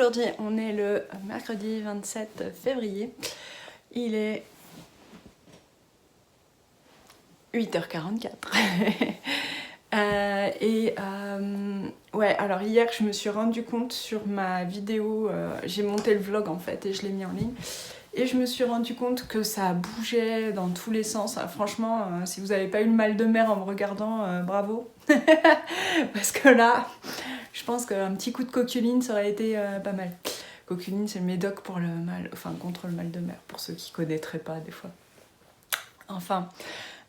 Aujourd'hui, on est le mercredi 27 février. Il est 8h44. Ouais, alors hier, je me suis rendu compte sur ma vidéo, j'ai monté le vlog en fait et je l'ai mis en ligne. Et je me suis rendu compte que ça bougeait dans tous les sens. Franchement, si vous n'avez pas eu le mal de mer en me regardant, bravo. Parce que là, je pense qu'un petit coup de coqueline, ça aurait été pas mal. Coqueline, c'est le médoc pour le mal, enfin contre le mal de mer, pour ceux qui connaîtraient pas des fois. Enfin,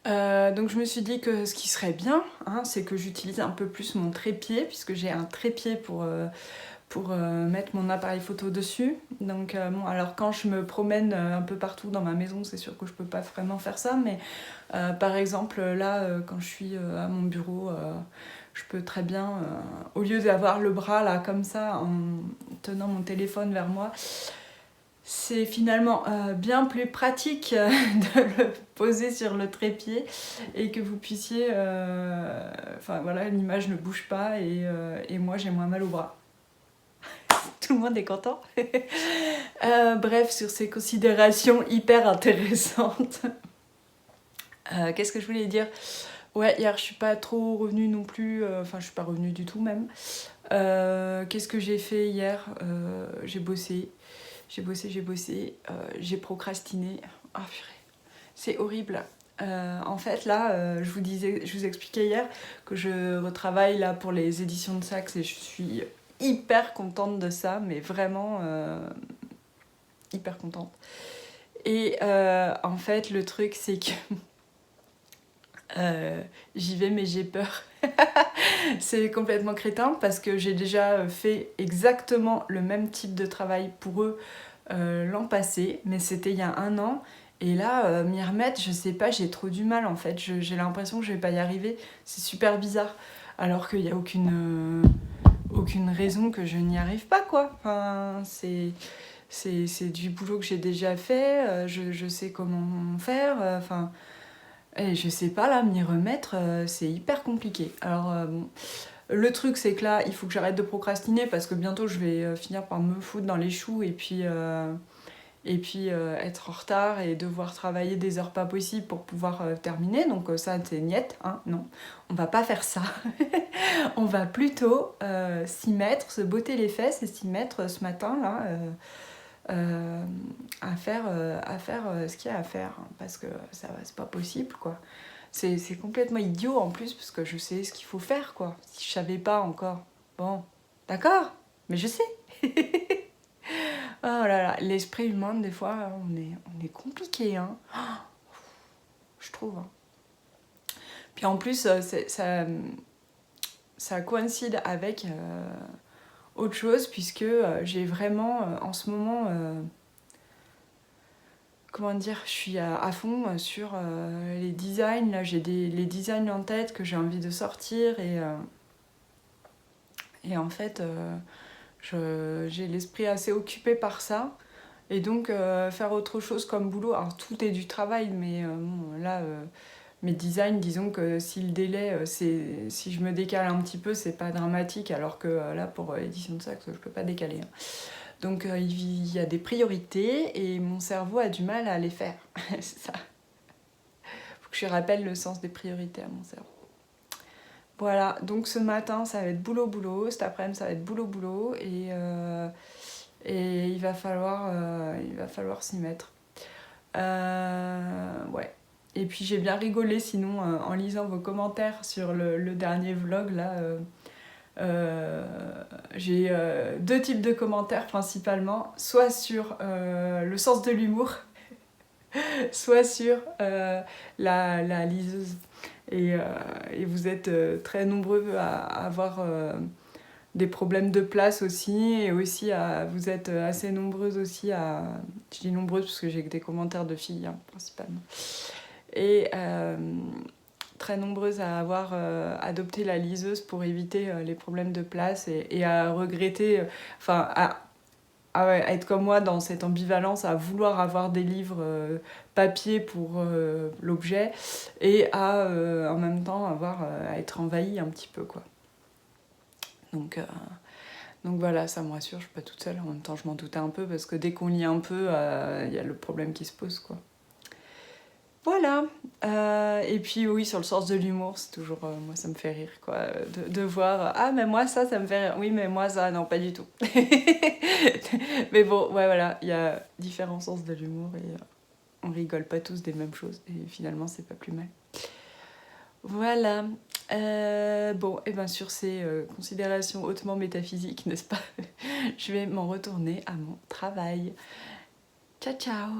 donc je me suis dit que ce qui serait bien, hein, c'est que j'utilise un peu plus mon trépied, puisque j'ai un trépied pour mettre mon appareil photo dessus. Donc bon, alors quand je me promène un peu partout dans ma maison, c'est sûr que je peux pas vraiment faire ça, mais par exemple là, quand je suis à mon bureau, je peux très bien, au lieu d'avoir le bras là comme ça en tenant mon téléphone vers moi, c'est finalement bien plus pratique de le poser sur le trépied et que vous puissiez, enfin voilà, l'image ne bouge pas et moi j'ai moins mal au bras. Tout le monde est content. Bref, sur ces considérations hyper intéressantes. Qu'est-ce que je voulais dire ? Ouais, hier je suis pas trop revenue non plus, enfin je suis pas revenue du tout même. Qu'est-ce que j'ai fait hier ? J'ai bossé, j'ai procrastiné. Oh purée, c'est horrible. En fait là, je vous expliquais hier que je retravaille là pour les éditions de Saxe et je suis hyper contente de ça, mais vraiment hyper contente. Et en fait le truc c'est que j'y vais mais j'ai peur. C'est complètement crétin parce que j'ai déjà fait exactement le même type de travail pour eux l'an passé, mais c'était il y a 1 an. Et là, m'y remettre, je sais pas, j'ai trop du mal en fait. J'ai l'impression que je vais pas y arriver. C'est super bizarre. Alors qu'il n'y a aucune raison que je n'y arrive pas, quoi. Enfin, c'est du boulot que j'ai déjà fait. Je sais comment faire. Enfin, et je sais pas, là, m'y remettre, c'est hyper compliqué. Alors, bon. Le truc, c'est que là, il faut que j'arrête de procrastiner parce que bientôt, je vais finir par me foutre dans les choux et puis être en retard et devoir travailler des heures pas possibles pour pouvoir terminer. Donc ça, c'est niette, hein, non. On va pas faire ça. On va plutôt s'y mettre, se botter les fesses et s'y mettre ce matin, là, à faire ce qu'il y a à faire. Hein, parce que ça, c'est pas possible, quoi. C'est complètement idiot en plus, parce que je sais ce qu'il faut faire, quoi. Si je savais pas encore, bon, d'accord, mais je sais. Oh là là, l'esprit humain, des fois, on est compliqué, hein. Je trouve. Hein. Puis en plus, ça coïncide avec autre chose, puisque j'ai vraiment, en ce moment... comment dire, je suis à fond sur les designs. Là, j'ai les designs en tête que j'ai envie de sortir et en fait, j'ai l'esprit assez occupé par ça. Et donc, faire autre chose comme boulot, alors tout est du travail, mais bon, là, mes designs, disons que si le délai, si je me décale un petit peu, c'est pas dramatique, alors que là, pour l'édition de Saxe, je peux pas décaler. Hein. Donc il y a des priorités et mon cerveau a du mal à les faire. C'est ça. Faut que je rappelle le sens des priorités à mon cerveau. Voilà, donc ce matin ça va être boulot, cet après-midi ça va être boulot et il va falloir s'y mettre. Ouais. Et puis j'ai bien rigolé sinon en lisant vos commentaires sur le dernier vlog là. J'ai 2 types de commentaires principalement, soit sur le sens de l'humour, soit sur la liseuse. Et vous êtes très nombreux à avoir des problèmes de place aussi, et aussi vous êtes assez nombreuses aussi à... Je dis nombreuses parce que j'ai que des commentaires de filles, hein, principalement. Et... très nombreuses à avoir adopté la liseuse pour éviter les problèmes de place et à regretter, enfin à être comme moi dans cette ambivalence, à vouloir avoir des livres papier pour l'objet et à en même temps à être envahi un petit peu, quoi. Donc Donc voilà, ça me rassure, je suis pas toute seule. En même temps, je m'en doutais un peu parce que dès qu'on lit un peu, y a le problème qui se pose, quoi. Voilà. Et puis oui, sur le sens de l'humour, c'est toujours... moi, ça me fait rire, quoi. De voir... Ah, mais moi, ça me fait rire. Oui, mais moi, ça, non, pas du tout. Mais bon, ouais, voilà. Il y a différents sens de l'humour et on rigole pas tous des mêmes choses. Et finalement, c'est pas plus mal. Voilà. Bon, et bien sur ces considérations hautement métaphysiques, n'est-ce pas? Je vais m'en retourner à mon travail. Ciao, ciao!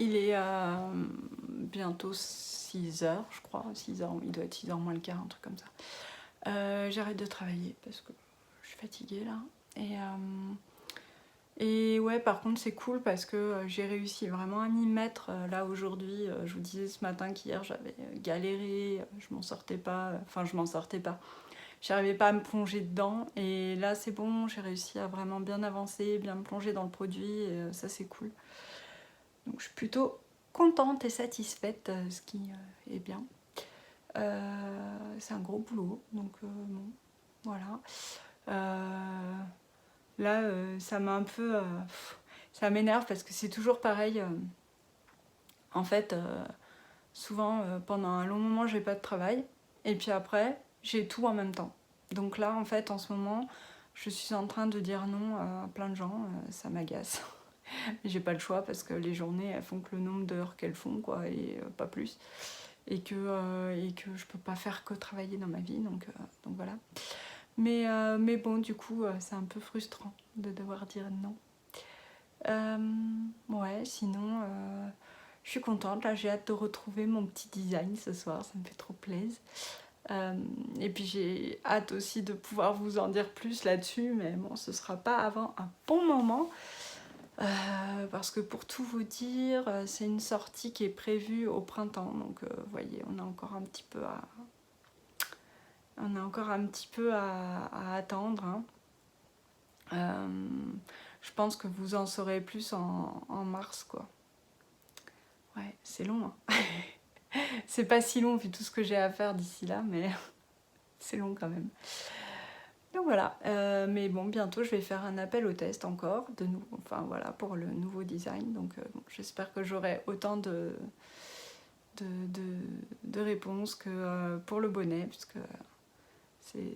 Il est bientôt 6h, je crois. 6h, il doit être 6h moins le quart, un truc comme ça. J'arrête de travailler parce que je suis fatiguée là. Et ouais, par contre, c'est cool parce que j'ai réussi vraiment à m'y mettre. Là, aujourd'hui, je vous disais ce matin qu'hier, j'avais galéré, je m'en sortais pas. Enfin, je m'en sortais pas. J'arrivais pas à me plonger dedans. Et là, c'est bon, j'ai réussi à vraiment bien avancer, bien me plonger dans le produit. Et ça, c'est cool. Donc, je suis plutôt contente et satisfaite, ce qui est bien. C'est un gros boulot, donc bon, voilà. Là, ça m'a un peu... ça m'énerve parce que c'est toujours pareil. En fait, souvent, pendant un long moment, j'ai pas de travail. Et puis après, j'ai tout en même temps. Donc là, en fait, en ce moment, je suis en train de dire non à plein de gens. Ça m'agace. J'ai pas le choix parce que les journées, elles font que le nombre d'heures qu'elles font, quoi, et pas plus. Et que je peux pas faire que travailler dans ma vie. Donc voilà. Mais bon, du coup, c'est un peu frustrant de devoir dire non. Ouais, sinon, je suis contente. Là, j'ai hâte de retrouver mon petit design ce soir. Ça me fait trop plaisir. Et puis, j'ai hâte aussi de pouvoir vous en dire plus là-dessus. Mais bon, ce sera pas avant un bon moment. Parce que pour tout vous dire, c'est une sortie qui est prévue au printemps. Donc, vous voyez, on a encore un petit peu à attendre. Hein. Je pense que vous en saurez plus en mars, quoi. Ouais, c'est long. Hein. C'est pas si long vu tout ce que j'ai à faire d'ici là, mais c'est long quand même. Donc voilà. Mais bon, bientôt je vais faire un appel au test encore, de nouveau. Enfin voilà, pour le nouveau design. Donc bon, j'espère que j'aurai autant de réponses que pour le bonnet, puisque c'est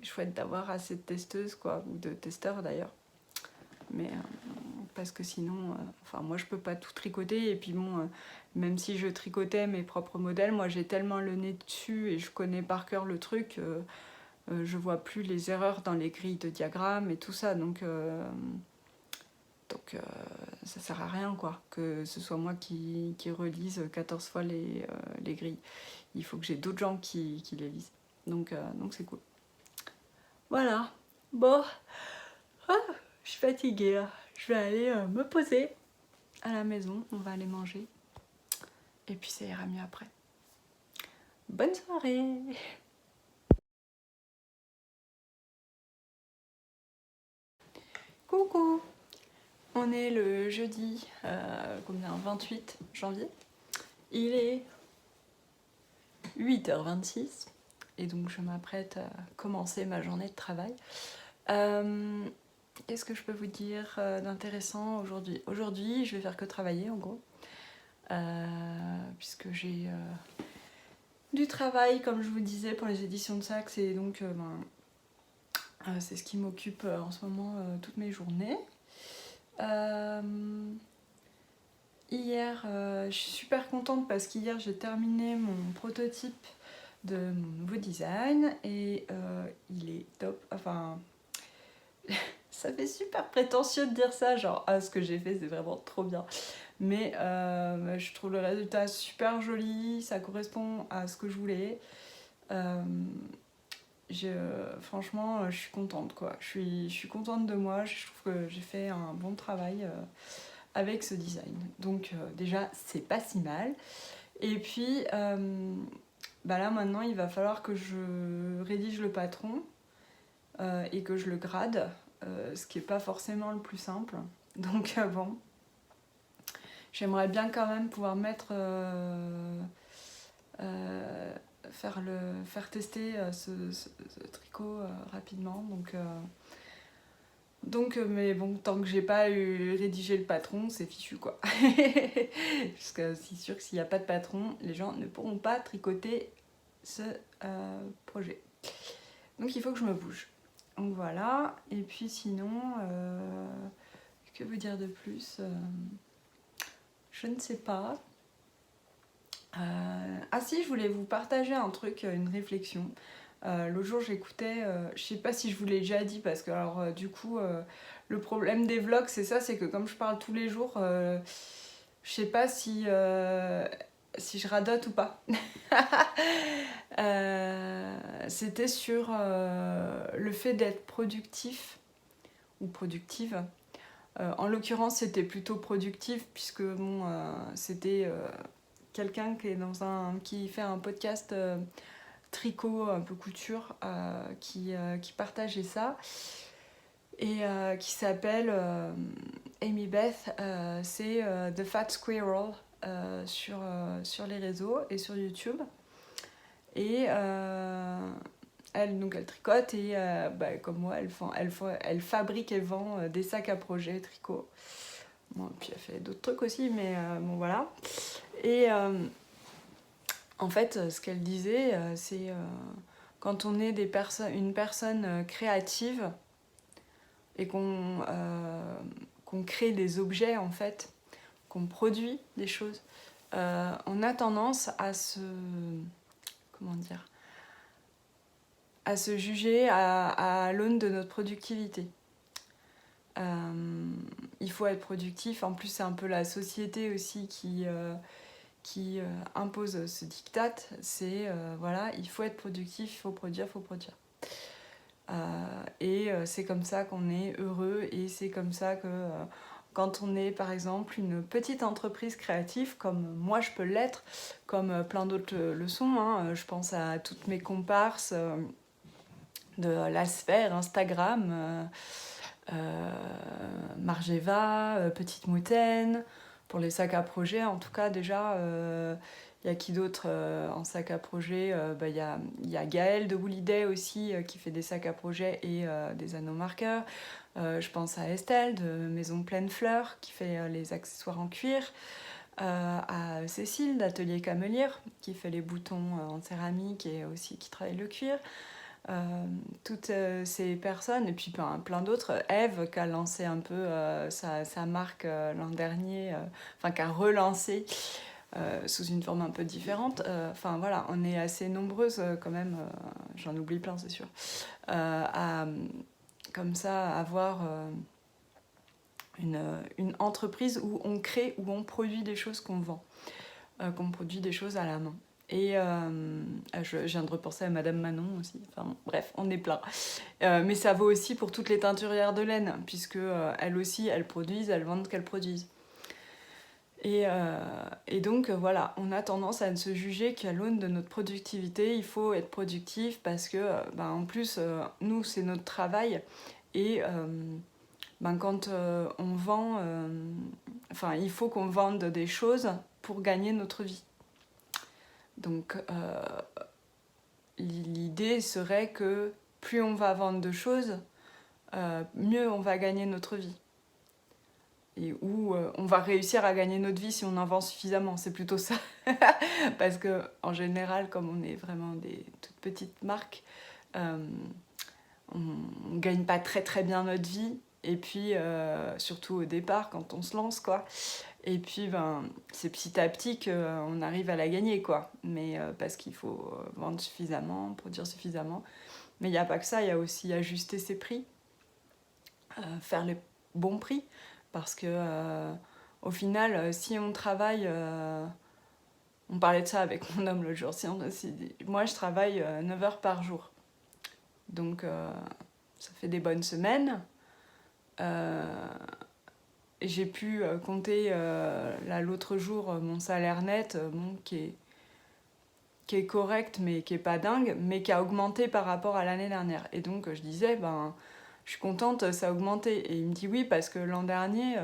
chouette d'avoir assez de testeuses, quoi, ou de testeurs d'ailleurs. Mais parce que sinon, enfin moi je peux pas tout tricoter, et puis bon, même si je tricotais mes propres modèles, moi j'ai tellement le nez dessus et je connais par cœur le truc, je vois plus les erreurs dans les grilles de diagrammes et tout ça, donc ça sert à rien, quoi, que ce soit moi qui relise 14 fois les grilles. Il faut que j'ai d'autres gens qui les lisent, donc c'est cool. Voilà, bon, je suis fatiguée là. Je vais aller me poser à la maison, on va aller manger. Et puis ça ira mieux après. Bonne soirée! Coucou! On est le jeudi 28 janvier. Il est 8h26. Et donc je m'apprête à commencer ma journée de travail. Qu'est-ce que je peux vous dire d'intéressant aujourd'hui? Aujourd'hui, je vais faire que travailler en gros. Puisque j'ai du travail, comme je vous disais, pour les éditions de Saxe, et donc c'est ce qui m'occupe en ce moment toutes mes journées. Hier, je suis super contente parce qu'hier j'ai terminé mon prototype de mon nouveau design et il est top. Enfin, ça fait super prétentieux de dire ça, genre ah, ce que j'ai fait c'est vraiment trop bien. Mais je trouve le résultat super joli, ça correspond à ce que je voulais. Franchement, je suis contente quoi. Je suis contente de moi, je trouve que j'ai fait un bon travail avec ce design. Donc déjà, c'est pas si mal. Et puis là maintenant, il va falloir que je rédige le patron et que je le grade, ce qui est pas forcément le plus simple. Donc bon, j'aimerais bien quand même pouvoir mettre faire tester ce tricot rapidement. Mais bon, tant que j'ai pas rédigé le patron, c'est fichu quoi. Parce que c'est sûr que s'il n'y a pas de patron, les gens ne pourront pas tricoter ce projet. Donc il faut que je me bouge. Donc voilà. Et puis sinon, que vous dire de plus je ne sais pas. Ah si, je voulais vous partager un truc, une réflexion. L'autre jour j'écoutais, je sais pas si je vous l'ai déjà dit parce que alors du coup le problème des vlogs c'est ça, c'est que comme je parle tous les jours, je sais pas si je radote ou pas. C'était sur le fait d'être productif ou productive. En l'occurrence c'était plutôt productif puisque bon c'était quelqu'un qui fait un podcast tricot, un peu couture, qui partageait ça et qui s'appelle Amy Beth, c'est The Fat Squirrel sur les réseaux et sur YouTube. Et elle tricote et comme moi, elle fabrique et vend des sacs à projet tricot. Bon, puis elle fait d'autres trucs aussi, mais bon voilà. Et en fait, ce qu'elle disait, c'est quand on est une personne créative et qu'on crée des objets, en fait, qu'on produit des choses, on a tendance à se... Comment dire, à se juger à l'aune de notre productivité. Il faut être productif. En plus, c'est un peu la société aussi qui impose ce diktat. C'est voilà, il faut être productif, il faut produire, il faut produire. Et c'est comme ça qu'on est heureux et c'est comme ça que quand on est par exemple une petite entreprise créative comme moi je peux l'être, comme plein d'autres le sont, hein, je pense à toutes mes comparses de la sphère, Instagram, Margeva, Petite Moutaine, pour les sacs à projet en tout cas déjà. Il y a qui d'autre en sac à projet? Il y a Gaëlle de Wooliday aussi qui fait des sacs à projet et des anneaux marqueurs. Je pense à Estelle de Maison Pleine Fleur qui fait les accessoires en cuir. À Cécile d'Atelier Camelière qui fait les boutons en céramique et aussi qui travaille le cuir. Toutes ces personnes, et puis plein d'autres. Eve qui a lancé un peu sa marque l'an dernier, qui a relancé sous une forme un peu différente. Voilà, on est assez nombreuses quand même, j'en oublie plein c'est sûr, à comme ça avoir une entreprise où on crée, où on produit des choses qu'on vend, qu'on produit des choses à la main. Et je viens de repenser à Madame Manon aussi. Enfin bref, on est plein. Mais ça vaut aussi pour toutes les teinturières de laine, puisque elles aussi, elles produisent, elles vendent ce qu'elles produisent. Et donc voilà, on a tendance à ne se juger qu'à l'aune de notre productivité. Il faut être productif parce que, en plus, nous, c'est notre travail. Et quand on vend, il faut qu'on vende des choses pour gagner notre vie. Donc l'idée serait que plus on va vendre de choses, mieux on va gagner notre vie. et où on va réussir à gagner notre vie si on en vend suffisamment. C'est plutôt ça. Parce que en général, comme on est vraiment des toutes petites marques, on ne gagne pas très très bien notre vie. Et puis, surtout au départ, quand on se lance, quoi. Et puis, c'est petit à petit qu'on arrive à la gagner, quoi. Mais parce qu'il faut vendre suffisamment, produire suffisamment. Mais il n'y a pas que ça, il y a aussi ajuster ses prix, faire les bons prix. Parce que, au final, si on travaille... on parlait de ça avec mon homme l'autre jour. Moi, je travaille 9 heures par jour. Donc, ça fait des bonnes semaines. J'ai pu compter l'autre jour mon salaire net, qui est correct, mais qui est pas dingue, mais qui a augmenté par rapport à l'année dernière. Et donc, je disais, je suis contente, ça a augmenté. Et il me dit oui, parce que l'an dernier...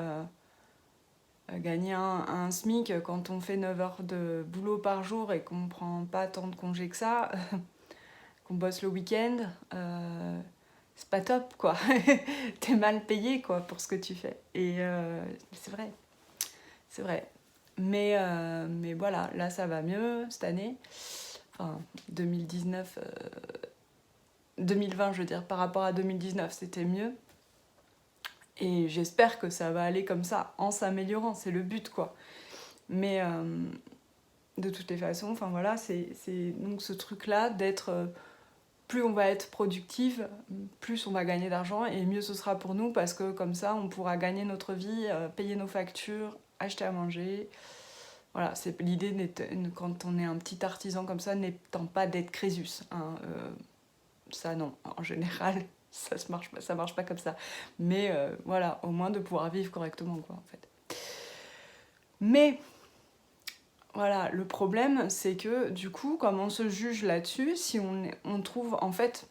gagner un SMIC quand on fait 9 heures de boulot par jour et qu'on ne prend pas tant de congés que ça, qu'on bosse le week-end, c'est pas top, quoi. T'es mal payé, quoi, pour ce que tu fais. Et c'est vrai, c'est vrai. Mais voilà, là ça va mieux cette année. Enfin, 2019, 2020, je veux dire, par rapport à 2019, c'était mieux. Et j'espère que ça va aller comme ça, en s'améliorant, c'est le but, quoi. Mais de toutes les façons, enfin voilà, c'est donc ce truc-là d'être... plus on va être productive, plus on va gagner d'argent et mieux ce sera pour nous parce que comme ça, on pourra gagner notre vie, payer nos factures, acheter à manger. Voilà, c'est l'idée quand on est un petit artisan comme ça, n'étant pas d'être Crésus. Hein, ça non, en général, ça marche pas comme ça. Mais voilà, au moins de pouvoir vivre correctement, quoi, en fait. Mais voilà, le problème, c'est que du coup, comme on se juge là-dessus, si on trouve, en fait,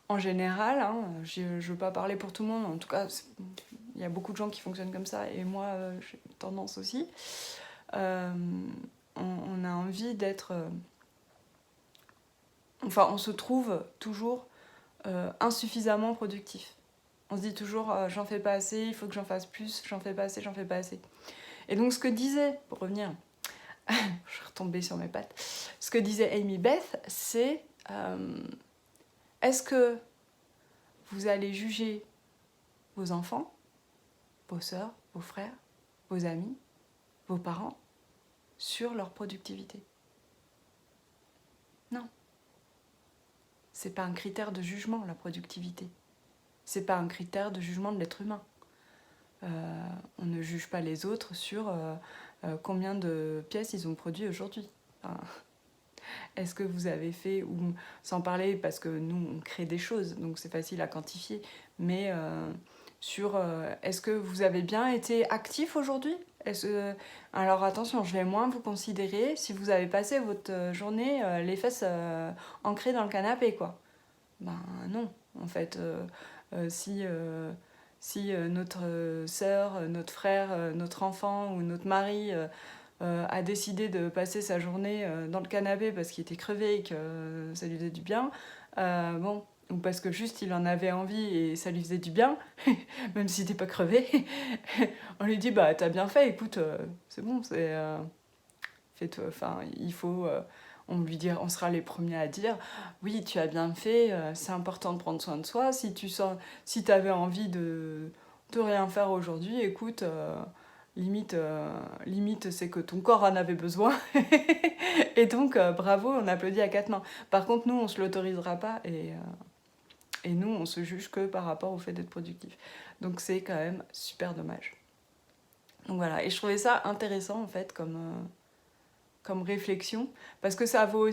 en général, hein, je ne veux pas parler pour tout le monde, en tout cas, il y a beaucoup de gens qui fonctionnent comme ça, et moi, j'ai tendance aussi, on a envie d'être... enfin, on se trouve toujours insuffisamment productif. On se dit toujours, j'en fais pas assez, il faut que j'en fasse plus, j'en fais pas assez, j'en fais pas assez. Et donc, ce que disait, pour revenir... je suis retombée sur mes pattes. Ce que disait Amy Beth, c'est est-ce que vous allez juger vos enfants, vos sœurs, vos frères, vos amis, vos parents sur leur productivité? Non. C'est pas un critère de jugement, la productivité. C'est pas un critère de jugement de l'être humain. On ne juge pas les autres sur combien de pièces ils ont produit aujourd'hui. Enfin, est-ce que vous avez fait, ou sans parler, parce que nous on crée des choses, donc c'est facile à quantifier, mais sur est-ce que vous avez bien été actif aujourd'hui ? Alors attention, je vais moins vous considérer si vous avez passé votre journée les fesses ancrées dans le canapé, quoi. Ben non, en fait, si notre sœur, notre frère, notre enfant ou notre mari a décidé de passer sa journée dans le canapé parce qu'il était crevé et que ça lui faisait du bien, bon, ou parce que juste il en avait envie et ça lui faisait du bien, même s'il n'était pas crevé, on lui dit bah t'as bien fait, écoute, c'est bon, fais-toi, enfin il faut... on sera les premiers à dire oui tu as bien fait, c'est important de prendre soin de soi, si t'avais envie de rien faire aujourd'hui, écoute, limite c'est que ton corps en avait besoin et donc bravo, on applaudit à quatre mains. Par contre nous on se l'autorisera pas et nous on se juge que par rapport au fait d'être productif, donc c'est quand même super dommage. Donc voilà, et je trouvais ça intéressant en fait comme réflexion, parce que ça vaut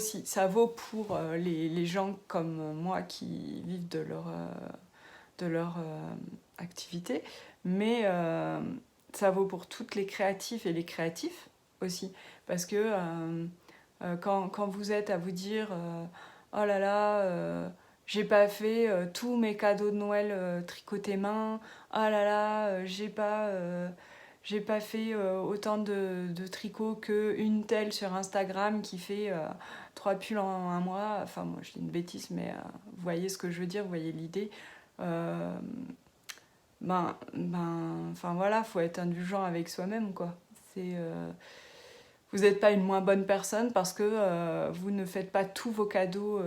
pour les gens comme moi qui vivent de leur activité, mais ça vaut pour toutes les créatifs et les créatifs aussi, parce que quand vous êtes à vous dire oh là là, j'ai pas fait tous mes cadeaux de Noël tricotés main, oh là là, j'ai pas fait autant de tricots qu'une telle sur Instagram qui fait 3 pulls en un mois. Enfin, moi, je dis une bêtise, mais vous voyez ce que je veux dire, vous voyez l'idée. enfin voilà, faut être indulgent avec soi-même, quoi. Vous n'êtes pas une moins bonne personne parce que vous ne faites pas tous vos cadeaux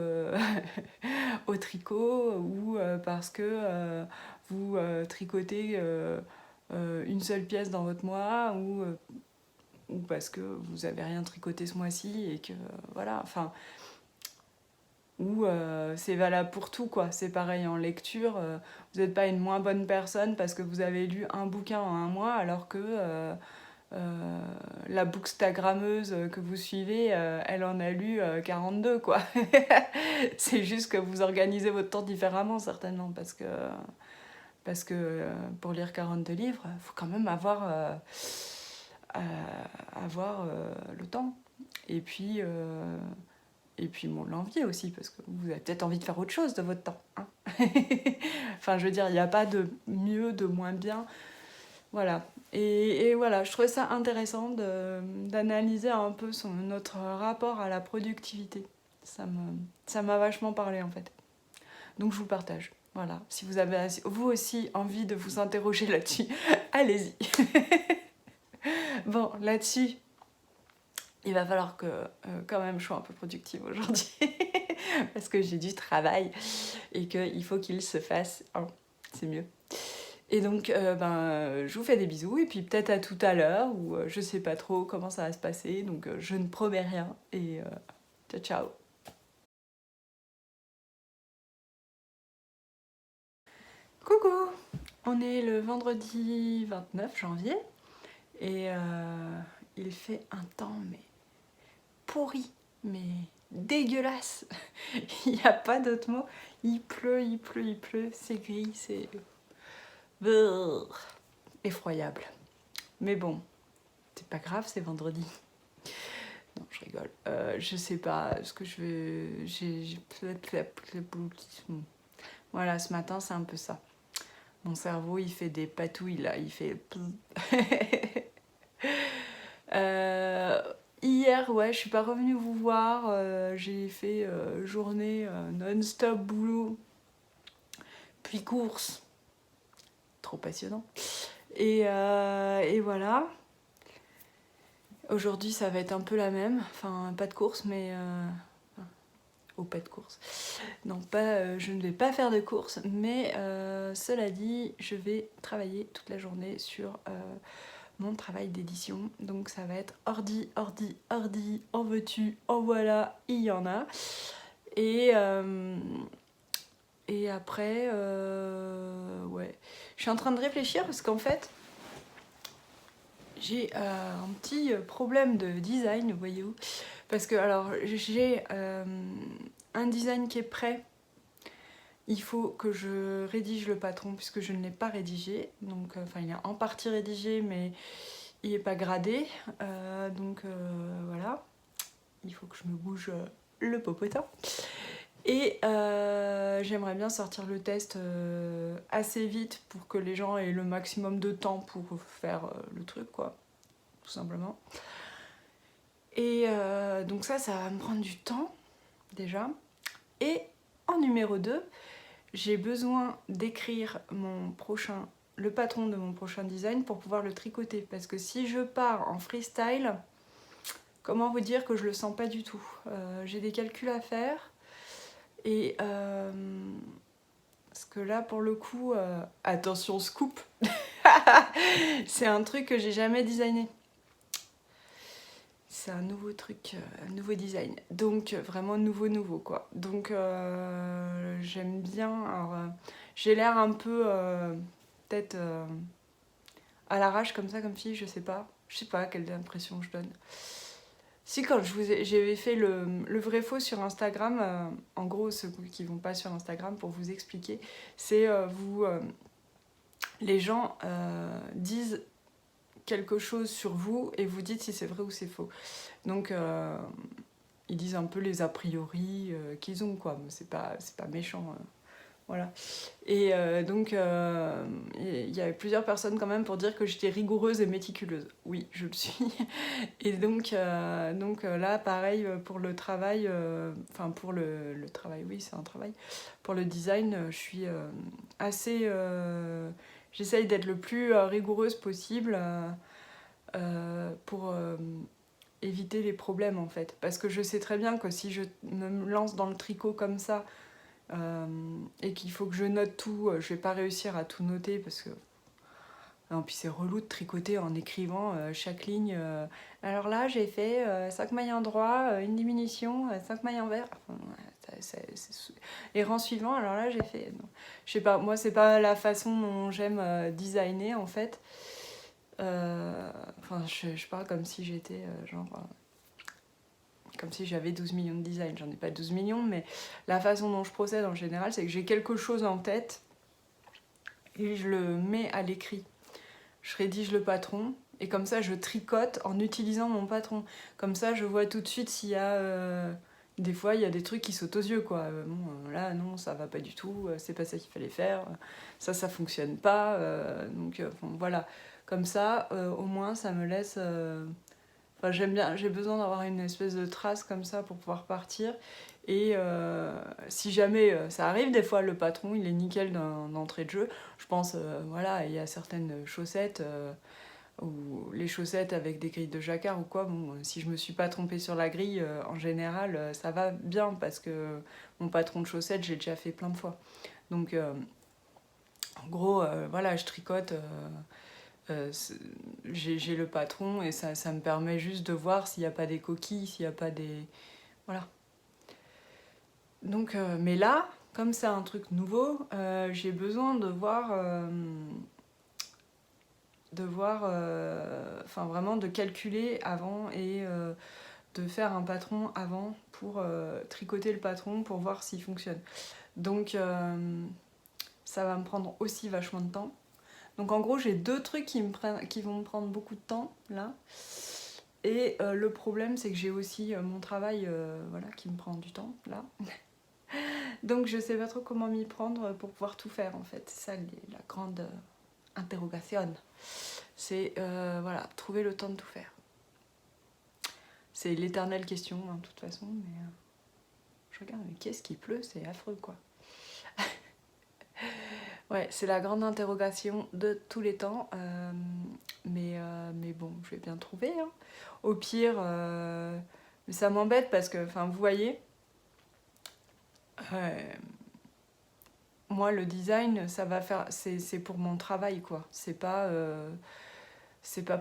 au tricot ou parce que vous tricotez une seule pièce dans votre mois ou parce que vous avez rien tricoté ce mois-ci et que voilà, enfin, ou c'est valable pour tout, quoi. C'est pareil en lecture, vous n'êtes pas une moins bonne personne parce que vous avez lu un bouquin en un mois alors que la bookstagrammeuse que vous suivez, elle en a lu 42, quoi. C'est juste que vous organisez votre temps différemment, certainement, parce que pour lire 42 livres, il faut quand même avoir le temps. Et puis bon, l'envie aussi, parce que vous avez peut-être envie de faire autre chose de votre temps. Hein. Enfin, je veux dire, il n'y a pas de mieux, de moins bien. Voilà. Et voilà, je trouvais ça intéressant d'analyser un peu notre rapport à la productivité. Ça m'a vachement parlé, en fait. Donc, je vous partage. Voilà. Si vous avez vous aussi envie de vous interroger là-dessus, allez-y. Bon, là-dessus, il va falloir que quand même je sois un peu productive aujourd'hui parce que j'ai du travail et qu'il faut qu'il se fasse. Oh, c'est mieux. Et donc, je vous fais des bisous et puis peut-être à tout à l'heure ou je sais pas trop comment ça va se passer, donc je ne promets rien et ciao ciao. Coucou, on est le vendredi 29 janvier et il fait un temps mais pourri, mais dégueulasse. Il n'y a pas d'autre mot. Il pleut, il pleut, il pleut. C'est gris, c'est effroyable. Mais bon, c'est pas grave, c'est vendredi. Non, je rigole. Je sais pas ce que je vais. J'ai voilà, ce matin, c'est un peu ça. Mon cerveau, il fait des patouilles là. Il fait. Hier, ouais, je suis pas revenue vous voir. J'ai fait journée non-stop boulot, puis course. Trop passionnant. Et voilà. Aujourd'hui, ça va être un peu la même. Enfin, pas de course, mais. Pas de course. Non, je ne vais pas faire de course, mais cela dit, je vais travailler toute la journée sur mon travail d'édition. Donc ça va être ordi, en veux-tu, en voilà, il y en a. Et après, ouais. Je suis en train de réfléchir parce qu'en fait, j'ai un petit problème de design, voyez-vous. Parce que, alors, j'ai un design qui est prêt. Il faut que je rédige le patron puisque je ne l'ai pas rédigé. Donc, il est en partie rédigé, mais il n'est pas gradé. Voilà. Il faut que je me bouge le popotin. Et j'aimerais bien sortir le test assez vite pour que les gens aient le maximum de temps pour faire le truc, quoi. Tout simplement. Et donc ça va me prendre du temps, déjà. Et en numéro 2, j'ai besoin d'écrire le patron de mon prochain design pour pouvoir le tricoter. Parce que si je pars en freestyle, comment vous dire que je le sens pas du tout. J'ai des calculs à faire. Et parce que là, pour le coup, attention scoop, c'est un truc que j'ai jamais designé. C'est un nouveau truc, un nouveau design. Donc vraiment nouveau quoi. Donc j'aime bien. Alors j'ai l'air un peu peut-être à l'arrache comme ça, comme fille, je sais pas. Je sais pas quelle impression je donne. Si quand j'avais fait le vrai faux sur Instagram, en gros ceux qui vont pas sur Instagram pour vous expliquer, c'est les gens disent quelque chose sur vous et vous dites si c'est vrai ou c'est faux. Donc ils disent un peu les a priori qu'ils ont, quoi. C'est pas méchant. Voilà. Et donc il y avait plusieurs personnes quand même pour dire que j'étais rigoureuse et méticuleuse. Oui, je le suis. Et donc là, pareil pour le travail, pour le travail, oui, c'est un travail. Pour le design, je suis assez j'essaye d'être le plus rigoureuse possible pour éviter les problèmes en fait. Parce que je sais très bien que si je me lance dans le tricot comme ça et qu'il faut que je note tout, je vais pas réussir à tout noter parce que non, puis c'est relou de tricoter en écrivant chaque ligne. Alors là, j'ai fait 5 mailles en droit, une diminution, 5 mailles envers. Enfin, les rangs suivants, alors là, j'ai fait... Non. Je sais pas, moi, c'est pas la façon dont j'aime designer, en fait. Enfin, je parle comme si j'étais comme si j'avais 12 millions de designs. J'en ai pas 12 millions, mais la façon dont je procède en général, c'est que j'ai quelque chose en tête et je le mets à l'écrit. Je rédige le patron et comme ça je tricote en utilisant mon patron. Comme ça je vois tout de suite s'il y a... des fois il y a des trucs qui sautent aux yeux quoi. Bon, là non ça va pas du tout, c'est pas ça qu'il fallait faire, ça fonctionne pas. Donc bon, voilà. Comme ça au moins ça me laisse... Enfin, j'aime bien, j'ai besoin d'avoir une espèce de trace comme ça pour pouvoir partir. Et si jamais ça arrive, des fois le patron il est nickel d'entrée de jeu. Je pense, voilà, il y a certaines chaussettes, ou les chaussettes avec des grilles de jacquard ou quoi. Bon, si je me suis pas trompée sur la grille, en général, ça va bien parce que mon patron de chaussettes, j'ai déjà fait plein de fois. Donc, en gros, voilà, je tricote. J'ai le patron et ça me permet juste de voir s'il n'y a pas des coquilles, s'il n'y a pas des... Voilà. Donc, mais là, comme c'est un truc nouveau, j'ai besoin de voir... enfin vraiment de calculer avant et de faire un patron avant pour tricoter le patron pour voir s'il fonctionne. Donc ça va me prendre aussi vachement de temps. Donc en gros j'ai deux trucs qui vont me prendre beaucoup de temps là. Et le problème c'est que j'ai aussi mon travail voilà, qui me prend du temps là. Donc je sais pas trop comment m'y prendre pour pouvoir tout faire en fait. C'est ça la grande interrogation. C'est voilà, trouver le temps de tout faire. C'est l'éternelle question hein, de toute façon, mais je regarde, mais qu'est-ce qui pleut? C'est affreux quoi. Ouais, c'est la grande interrogation de tous les temps, mais bon, je vais bien trouver. Hein. Au pire, mais ça m'embête parce que, enfin, vous voyez, moi le design, ça va faire, c'est pour mon travail quoi. C'est pas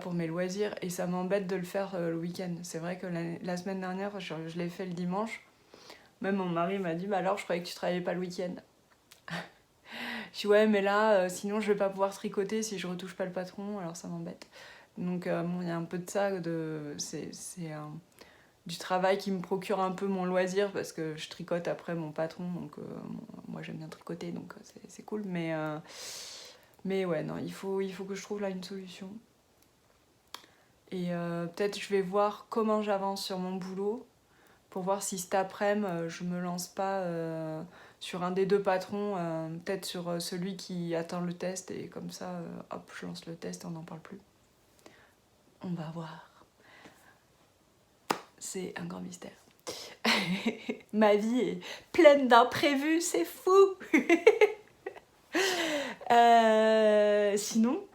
pour mes loisirs et ça m'embête de le faire le week-end. C'est vrai que la semaine dernière, je l'ai fait le dimanche. Même mon mari m'a dit, bah alors je croyais que tu travaillais pas le week-end. Je dis ouais mais là sinon je vais pas pouvoir tricoter si je retouche pas le patron, alors ça m'embête. Donc bon il y a un peu de ça, c'est du travail qui me procure un peu mon loisir parce que je tricote après mon patron, donc moi j'aime bien tricoter donc c'est cool, mais ouais non il faut que je trouve là une solution. Et peut-être je vais voir comment j'avance sur mon boulot pour voir si cet après-midi je me lance pas sur un des deux patrons, peut-être sur celui qui attend le test et comme ça hop je lance le test et on n'en parle plus. On va voir. C'est un grand mystère. Ma vie est pleine d'imprévus, c'est fou. Sinon,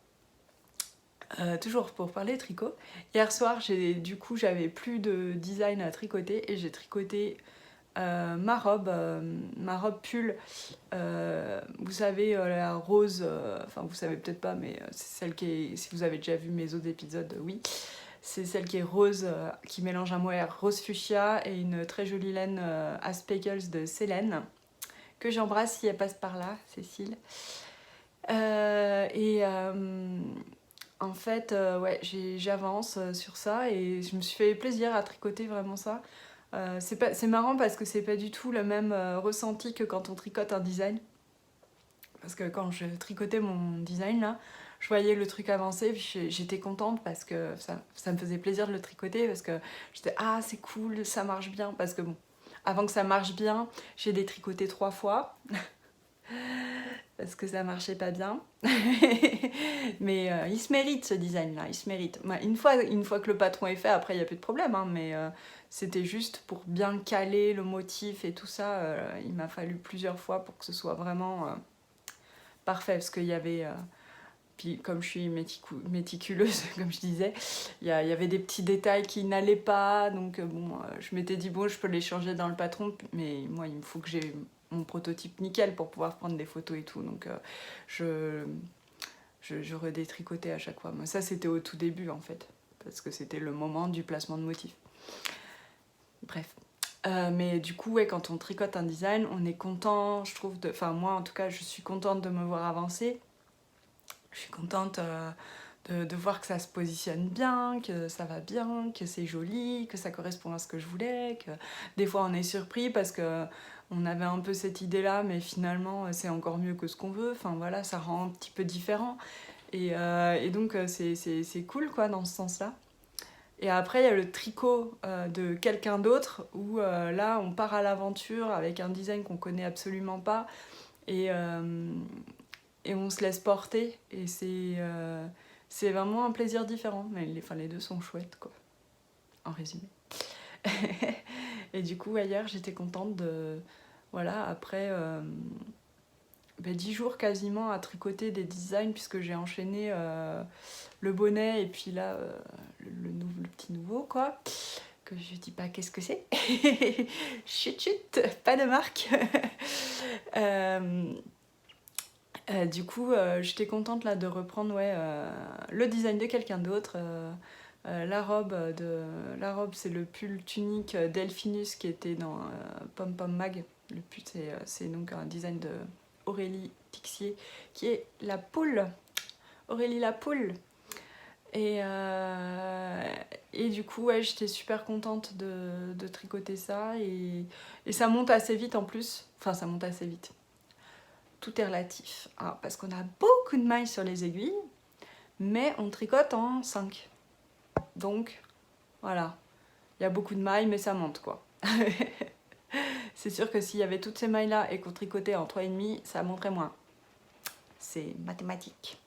toujours pour parler tricot, hier soir j'avais plus de design à tricoter et j'ai tricoté ma robe pull, vous savez la rose, enfin vous savez peut-être pas mais c'est celle qui est, si vous avez déjà vu mes autres épisodes, oui, c'est celle qui est rose, qui mélange un mohair rose fuchsia et une très jolie laine à speckles de Célène, que j'embrasse si elle passe par là, Cécile. En fait, ouais, j'avance sur ça et je me suis fait plaisir à tricoter vraiment ça. C'est marrant parce que c'est pas du tout le même ressenti que quand on tricote un design. Parce que quand je tricotais mon design là, je voyais le truc avancer, puis j'étais contente parce que ça me faisait plaisir de le tricoter parce que j'étais ah c'est cool, ça marche bien. Parce que bon, avant que ça marche bien, j'ai détricoté 3 fois. Parce que ça marchait pas bien. Mais il se mérite ce design là, il se mérite. Une fois que le patron est fait, après il n'y a plus de problème, hein, mais c'était juste pour bien caler le motif et tout ça, il m'a fallu plusieurs fois pour que ce soit vraiment parfait, parce qu'il y avait Puis comme je suis méticuleuse, comme je disais, il y avait des petits détails qui n'allaient pas. Donc bon, je m'étais dit, bon, je peux les changer dans le patron. Mais moi, il me faut que j'ai mon prototype nickel pour pouvoir prendre des photos et tout. Donc je redétricotais à chaque fois. Mais ça, c'était au tout début, en fait. Parce que c'était le moment du placement de motifs. Bref. Mais du coup, ouais, quand on tricote un design, on est content, je trouve, enfin moi en tout cas, je suis contente de me voir avancer. Je suis contente de voir que ça se positionne bien, que ça va bien, que c'est joli, que ça correspond à ce que je voulais, que des fois on est surpris parce que on avait un peu cette idée-là, mais finalement c'est encore mieux que ce qu'on veut. Enfin voilà, ça rend un petit peu différent. Et donc c'est cool quoi dans ce sens-là. Et après, il y a le tricot de quelqu'un d'autre où là, on part à l'aventure avec un design qu'on connaît absolument pas et on se laisse porter. Et c'est vraiment un plaisir différent. Mais les deux sont chouettes, quoi, en résumé. Et du coup, hier, j'étais contente de... Voilà, après 10 jours quasiment à tricoter des designs puisque j'ai enchaîné le bonnet et puis là le petit nouveau quoi que je dis pas qu'est-ce que c'est. Chut chut, pas de marque. Du coup j'étais contente là de reprendre le design de quelqu'un d'autre. La robe c'est le pull tunique Delphinus qui était dans Pom Pom Mag. Le pull c'est donc un design de Aurélie Tixier qui est la poule. Aurélie la poule. Et du coup, ouais, j'étais super contente de tricoter ça. Et ça monte assez vite en plus. Enfin, ça monte assez vite. Tout est relatif. Ah, parce qu'on a beaucoup de mailles sur les aiguilles, mais on tricote en 5. Donc, voilà. Il y a beaucoup de mailles, mais ça monte, quoi. C'est sûr que s'il y avait toutes ces mailles-là et qu'on tricotait en 3,5, ça monterait moins. C'est mathématique.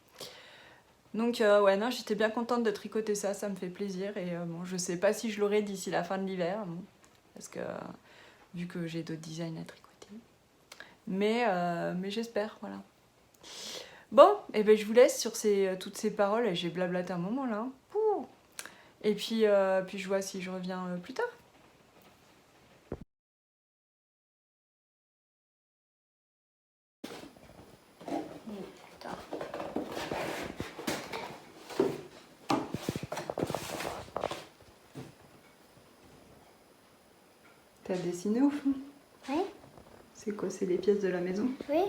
Donc ouais, non, j'étais bien contente de tricoter ça, ça me fait plaisir. Et bon, je sais pas si je l'aurai d'ici la fin de l'hiver, parce que vu que j'ai d'autres designs à tricoter. Mais j'espère, voilà. Bon, et ben je vous laisse sur toutes ces paroles, et j'ai blablaté un moment là. Pouh. Et puis je vois si je reviens plus tard. T'as dessiné au fond? Oui. C'est quoi? C'est les pièces de la maison? Oui.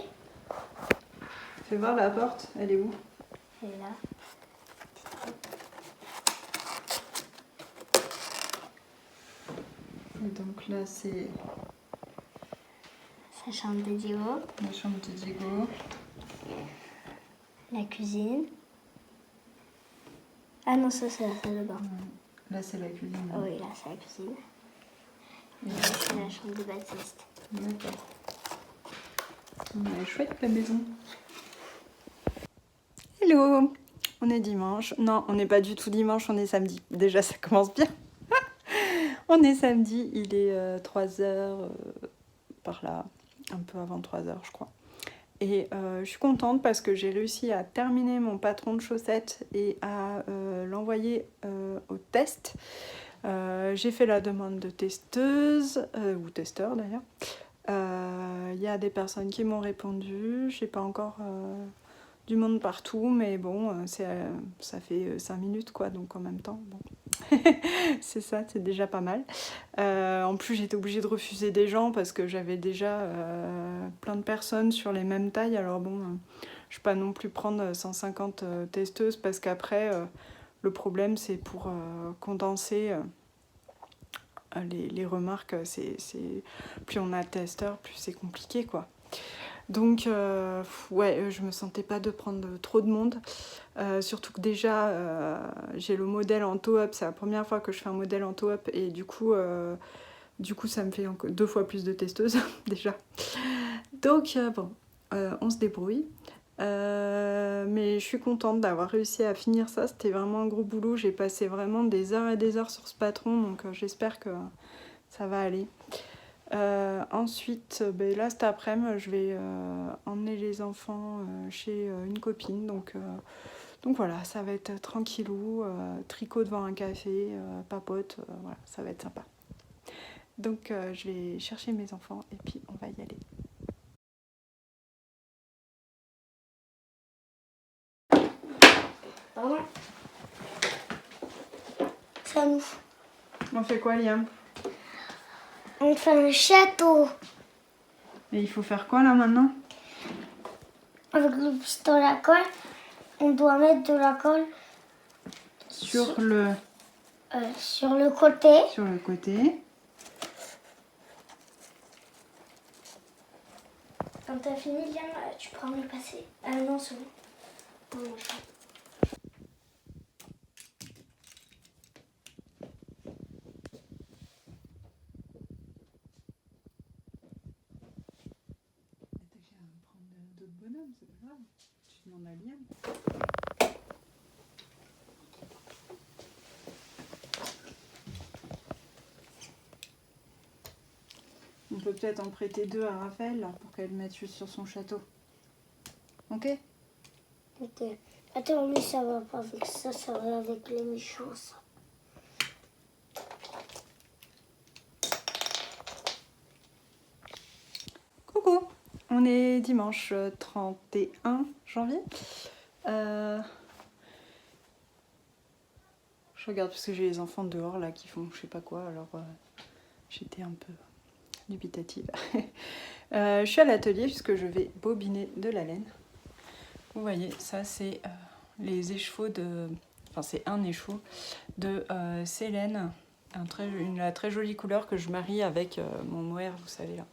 Fais voir la porte, elle est où? Elle est là. Et donc là c'est Sa chambre de Diego. la chambre de Diego. La cuisine. Ah non, ça c'est la salle de bain. Là c'est la cuisine. Oh oui, là c'est la cuisine. Et là c'est la chambre de Baptiste. D'accord. Elle est chouette la maison. Hello, on est dimanche. Non, on n'est pas du tout dimanche, on est samedi. Déjà ça commence bien. On est samedi, il est 3h, par là, un peu avant 3h je crois. Et je suis contente parce que j'ai réussi à terminer mon patron de chaussettes et à l'envoyer au test. J'ai fait la demande de testeuse, ou testeur d'ailleurs. Y a des personnes qui m'ont répondu, je n'ai pas encore du monde partout, mais bon, ça fait 5 minutes quoi, donc en même temps, bon. C'est ça, c'est déjà pas mal. En plus, j'étais obligée de refuser des gens parce que j'avais déjà plein de personnes sur les mêmes tailles. Alors bon, je ne vais pas non plus prendre 150 testeuses parce qu'après, le problème, c'est pour condenser les remarques. Plus on a de testeurs, plus c'est compliqué, quoi. Donc, ouais, je me sentais pas de prendre trop de monde. Surtout que déjà, j'ai le modèle en toe-up. C'est la première fois que je fais un modèle en toe-up. Et du coup, ça me fait 2 fois plus de testeuses, déjà. Donc, bon, on se débrouille. Mais je suis contente d'avoir réussi à finir ça. C'était vraiment un gros boulot. J'ai passé vraiment des heures et des heures sur ce patron. Donc, j'espère que ça va aller. Ensuite, là cet après-midi, je vais emmener les enfants chez une copine. Donc voilà, ça va être tranquillou, tricot devant un café, papote, voilà, ça va être sympa. Donc je vais chercher mes enfants et puis on va y aller. Pardon. C'est à nous. On fait quoi, Liam? On fait un château. Et il faut faire quoi là maintenant? Avec le pistolet à colle, on doit mettre de la colle Sur le côté. Sur le côté. Quand t'as fini, Liam, tu pourras me le passer. Non, c'est bon. Non, non, je... Prendre d'autres bonhommes, c'est pas grave. Tu demandes à Liam. On peut peut-être en prêter 2 à Raphaël là, pour qu'elle mette juste sur son château. Ok? Ok. Attends, lui, ça va pas avec ça, ça va avec les méchants, ça. Coucou! On est dimanche 31 janvier. Je regarde parce que j'ai les enfants dehors là qui font je sais pas quoi, alors j'étais un peu dubitative. Je suis à l'atelier puisque je vais bobiner de la laine. Vous voyez, ça c'est les écheveaux de... Enfin c'est un écheveau de Célène, la très jolie couleur que je marie avec mon mohair, vous savez là.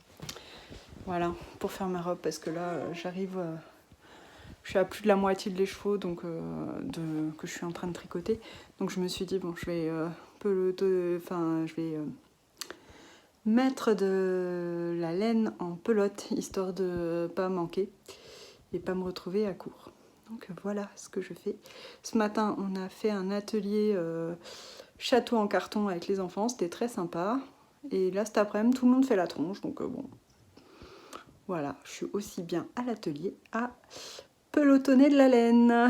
Voilà, pour faire ma robe parce que là j'arrive... je suis à plus de la moitié de l'écheveau donc, que je suis en train de tricoter. Donc je me suis dit, bon, je vais mettre de la laine en pelote, histoire de pas manquer et pas me retrouver à court. Donc voilà ce que je fais. Ce matin, on a fait un atelier château en carton avec les enfants, c'était très sympa. Et là, cet après-midi, tout le monde fait la tronche, donc bon. Voilà, je suis aussi bien à l'atelier à pelotonner de la laine.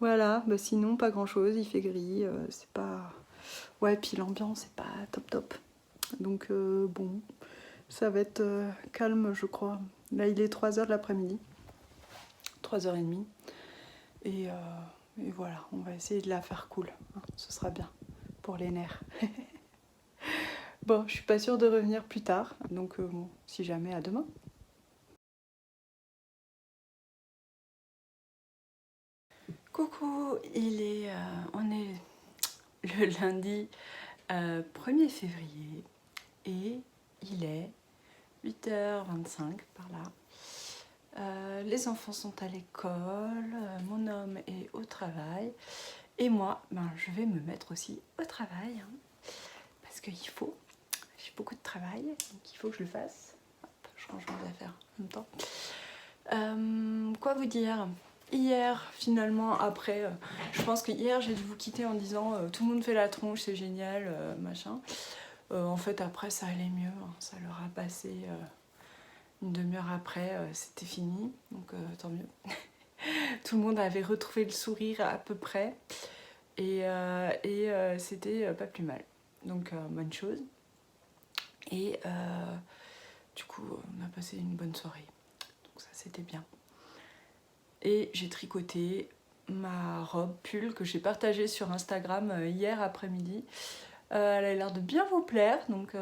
Voilà, bah sinon pas grand chose, il fait gris, c'est pas... Ouais, puis l'ambiance c'est pas top top. Donc bon, ça va être calme je crois. Là il est 3h de l'après-midi, 3h30. Et voilà, on va essayer de la faire cool, hein, ce sera bien pour les nerfs. Bon, je suis pas sûre de revenir plus tard, donc bon, si jamais à demain. Coucou, on est le lundi 1er février et il est 8h25 par là. Les enfants sont à l'école, mon homme est au travail et moi, je vais me mettre aussi au travail hein, parce qu'il faut, j'ai beaucoup de travail donc il faut que je le fasse. Hop, je range mes affaires en même temps. Quoi vous dire? Hier, finalement, après, je pense que hier j'ai dû vous quitter en disant tout le monde fait la tronche, c'est génial, machin. En fait, après, ça allait mieux, hein, ça leur a passé une demi-heure après, c'était fini, donc tant mieux. Tout le monde avait retrouvé le sourire à peu près, et c'était pas plus mal. Donc, bonne chose. Et du coup, on a passé une bonne soirée, donc ça c'était bien. Et j'ai tricoté ma robe pull que j'ai partagée sur Instagram hier après-midi. Elle a l'air de bien vous plaire, donc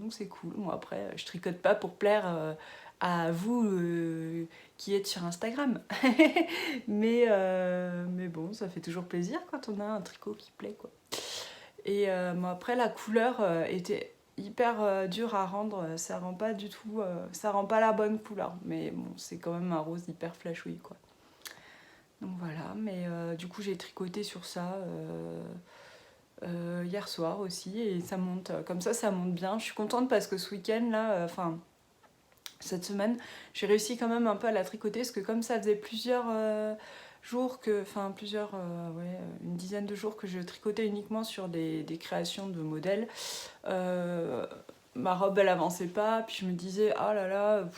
c'est cool. Moi après, je tricote pas pour plaire à vous qui êtes sur Instagram. mais bon, ça fait toujours plaisir quand on a un tricot qui plaît, quoi. Et moi après, la couleur était hyper dure à rendre, ça rend pas du tout, ça rend pas la bonne couleur. Mais bon, c'est quand même un rose hyper flashouille, quoi. Donc voilà, mais du coup j'ai tricoté sur ça hier soir aussi et ça monte, comme ça monte bien. Je suis contente parce que ce week-end là, cette semaine, j'ai réussi quand même un peu à la tricoter parce que comme ça faisait plusieurs jours une dizaine de jours que je tricotais uniquement sur des créations de modèles, ma robe elle avançait pas, puis je me disais oh là là,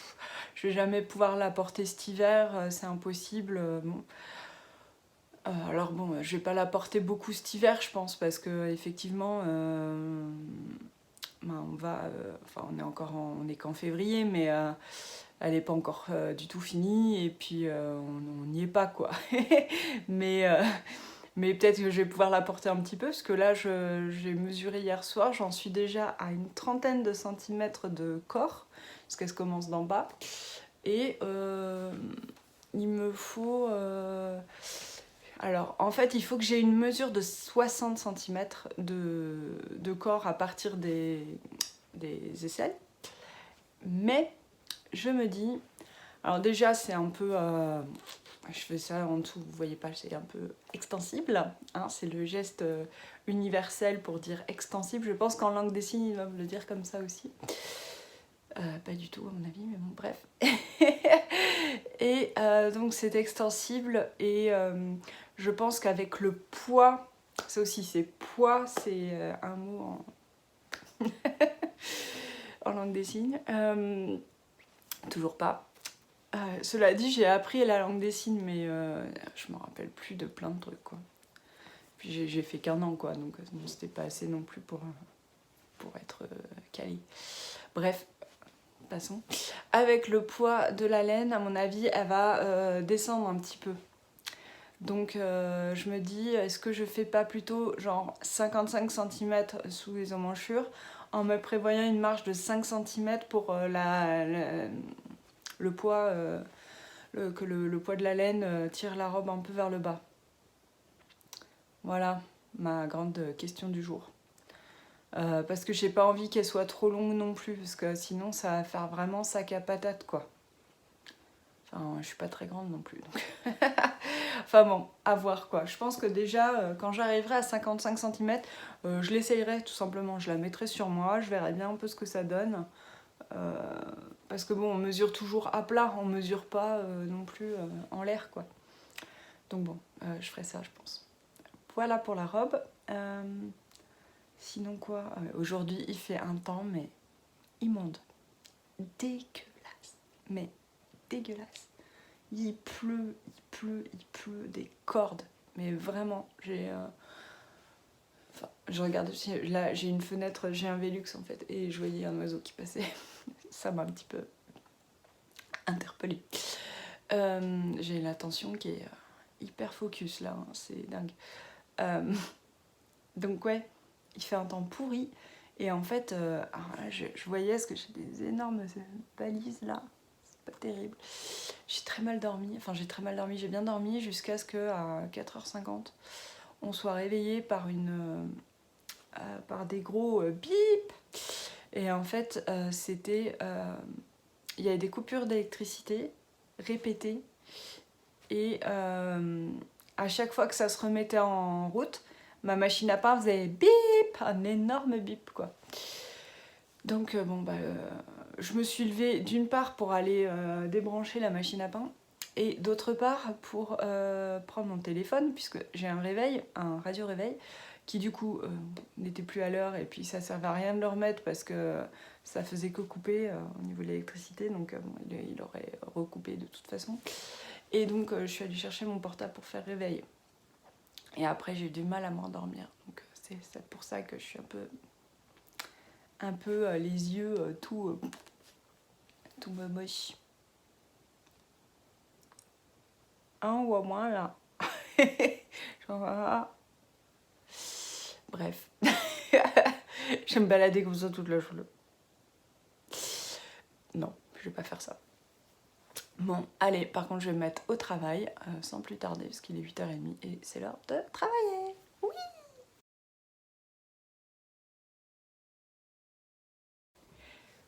je vais jamais pouvoir la porter cet hiver, c'est impossible. Bon. Alors bon, je vais pas la porter beaucoup cet hiver, je pense, parce que effectivement, ben, on est qu'en février, mais elle n'est pas encore du tout finie, et puis on n'y est pas quoi. mais mais peut-être que je vais pouvoir la porter un petit peu, parce que là, j'ai mesuré hier soir, j'en suis déjà à une trentaine de centimètres de corps, parce qu'elle commence d'en bas. Et il me faut... Alors, en fait, il faut que j'ai une mesure de 60 centimètres de corps à partir des aisselles. Mais je me dis... Alors déjà, c'est un peu... je fais ça en dessous, vous voyez pas, c'est un peu extensible. Hein, c'est le geste universel pour dire extensible. Je pense qu'en langue des signes, ils doivent le dire comme ça aussi. Pas du tout à mon avis, mais bon, bref. Et donc c'est extensible et je pense qu'avec le poids, ça aussi c'est poids, c'est un mot en, en langue des signes. Toujours pas. Cela dit, j'ai appris la langue des signes, mais je me rappelle plus de plein de trucs, quoi. Puis j'ai fait qu'1 an, quoi, donc bon, c'était pas assez non plus pour être quali. Bref, passons. Avec le poids de la laine, à mon avis, elle va descendre un petit peu. Donc je me dis, est-ce que je fais pas plutôt genre 55 cm sous les emmanchures, en me prévoyant une marge de 5 cm pour le poids, que le poids de la laine tire la robe un peu vers le bas. Voilà ma grande question du jour. Parce que j'ai pas envie qu'elle soit trop longue non plus, parce que sinon ça va faire vraiment sac à patate, quoi. Enfin, je suis pas très grande non plus, donc... Enfin bon, à voir, quoi. Je pense que déjà, quand j'arriverai à 55 cm, je l'essayerai tout simplement. Je la mettrai sur moi, je verrai bien un peu ce que ça donne. Parce que bon, on mesure toujours à plat, on mesure pas non plus en l'air, quoi. Donc bon, je ferai ça, je pense. Voilà pour la robe. Sinon quoi, aujourd'hui il fait un temps mais immonde, dégueulasse, mais dégueulasse. Il pleut des cordes, mais vraiment, je regarde, là j'ai une fenêtre, j'ai un Velux en fait, et je voyais un oiseau qui passait, ça m'a un petit peu interpellée. J'ai l'attention qui est hyper focus là, hein, c'est dingue. Donc ouais, il fait un temps pourri, et en fait, alors là, je voyais, parce que j'ai des énormes balises là, c'est pas terrible. J'ai très mal dormi, j'ai bien dormi jusqu'à ce qu'à 4h50, on soit réveillé par des gros bip. Et en fait, c'était... il y avait des coupures d'électricité répétées, et à chaque fois que ça se remettait en route, ma machine à pain faisait bip, un énorme bip, quoi. Donc bon, je me suis levée d'une part pour aller débrancher la machine à pain, et d'autre part pour prendre mon téléphone, puisque j'ai un réveil, un radio réveil, qui du coup n'était plus à l'heure, et puis ça servait à rien de le remettre parce que ça faisait que couper au niveau de l'électricité, donc bon, il aurait recoupé de toute façon. Et donc je suis allée chercher mon portable pour faire réveil. Et après j'ai eu du mal à m'endormir, donc c'est pour ça que je suis un peu les yeux tout moche. Un ou au moins là. Genre, bref. Je vais me balader comme ça toute la journée. Non, je vais pas faire ça. Bon, allez, par contre, je vais me mettre au travail sans plus tarder, parce qu'il est 8h30 et c'est l'heure de travailler. Oui!